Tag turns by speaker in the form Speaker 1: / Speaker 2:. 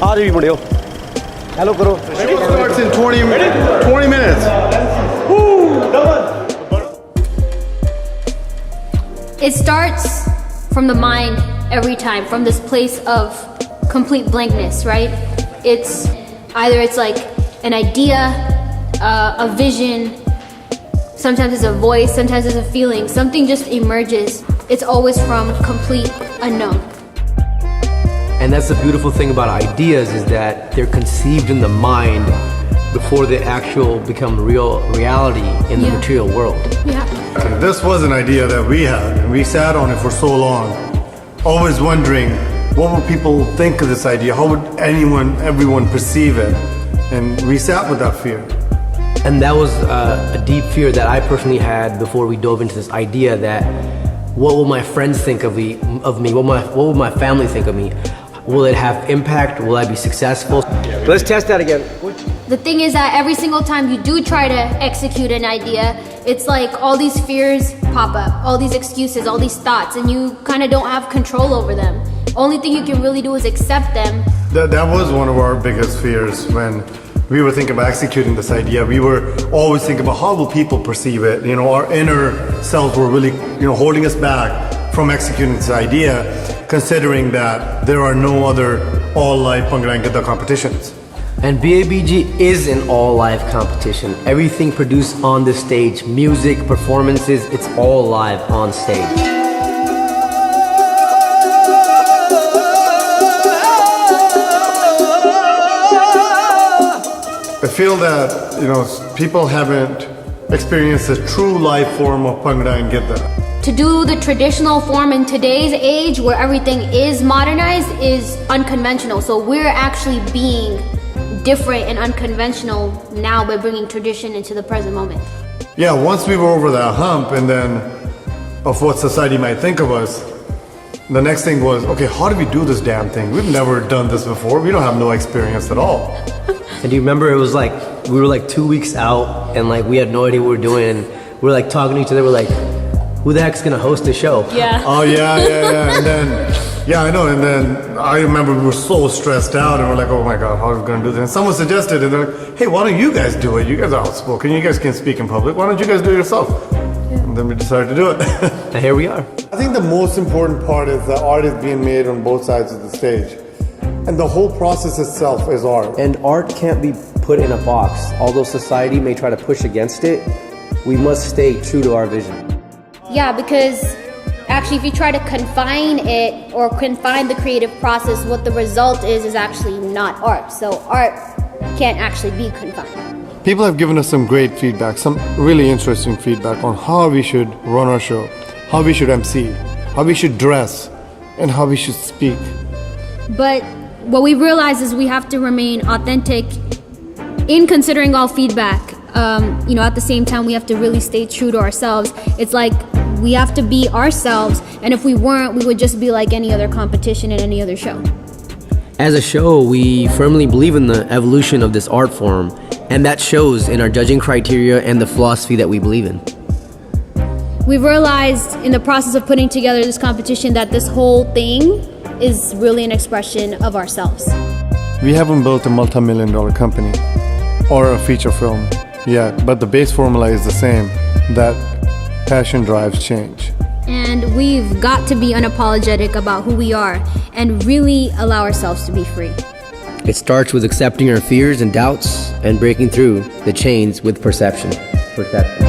Speaker 1: ਆ ਜੀ ਮੁੰਡਿਓ ਹੈਲੋ ਕਰੋ
Speaker 2: Starts in 20 minutes.
Speaker 3: It starts from the mind every time, from this place of complete blankness, right? It's either it's like an idea, a vision, sometimes it's a voice, sometimes it's a feeling, something just emerges. It's always from complete unknown.
Speaker 4: And that's the beautiful thing about ideas, is that they're conceived in the mind before they actual become reality in the material world.
Speaker 3: Yeah.
Speaker 2: This was an idea that we had, and we sat on it for so long, always wondering what would people think of this idea, how would everyone perceive it, and we sat with that fear.
Speaker 4: And that was a deep fear that I personally had before we dove into this idea that what will my friends think of me? What will my family think of me? Will it have impact? Will I be successful?
Speaker 1: Let's test that again.
Speaker 3: The thing is that every single time you do try to execute an idea, it's like all these fears pop up, all these excuses, all these thoughts, and you kind of don't have control over them. Only thing you can really do is accept them.
Speaker 2: That was one of our biggest fears when we were thinking about executing this idea. We were always thinking about how will people perceive it. You know, our inner selves were really, holding us back from executing this idea, considering that there are no other all-live Bhangra and Giddha competitions.
Speaker 4: And BABG is an all-live competition. Everything produced on the stage, music, performances, it's all live on stage.
Speaker 2: I feel that, people haven't experienced a true live form of Bhangra and Giddha.
Speaker 3: To do the traditional form in today's age where everything is modernized is unconventional. So we're actually being different and unconventional now by bringing tradition into the present moment.
Speaker 2: Yeah, once we were over that hump and then of what society might think of us, the next thing was, okay, how do we do this damn thing? We've never done this before. We don't have no experience at all.
Speaker 4: And do you remember it was like, we were like 2 weeks out and like we had no idea what we were doing, and we were like talking to each other, we're like, who the heck's gonna host the show?
Speaker 3: Yeah.
Speaker 2: Oh yeah. And then, yeah, I know. And then I remember we were so stressed out and we're like, oh my God, how are we gonna do this? And someone suggested, and they're like, hey, why don't you guys do it? You guys are outspoken, you guys can speak in public. Why don't you guys do it yourself? Yeah. And then we decided to do it.
Speaker 4: And here we are.
Speaker 2: I think the most important part is that art is being made on both sides of the stage. And the whole process itself is art.
Speaker 4: And art can't be put in a box. Although society may try to push against it, we must stay true to our vision.
Speaker 3: Yeah, because actually if you try to confine it or confine the creative process, what the result is actually not art. So art can't actually be confined.
Speaker 2: People have given us some great feedback, some really interesting feedback on how we should run our show, how we should MC, how we should dress, and how we should speak.
Speaker 3: But what we realize is we have to remain authentic in considering all feedback. At the same time, we have to really stay true to ourselves. It's like we have to be ourselves, and if we weren't, we would just be like any other competition and any other show.
Speaker 4: As a show, we firmly believe in the evolution of this art form, and that shows in our judging criteria and the philosophy that we believe in.
Speaker 3: We've realized in the process of putting together this competition that this whole thing is really an expression of ourselves.
Speaker 2: We haven't built a multi-million-dollar company or a feature film yet, but the base formula is the same, that passion drives change.
Speaker 3: And we've got to be unapologetic about who we are and really allow ourselves to be free.
Speaker 4: It starts with accepting our fears and doubts and breaking through the chains with perception. Perception.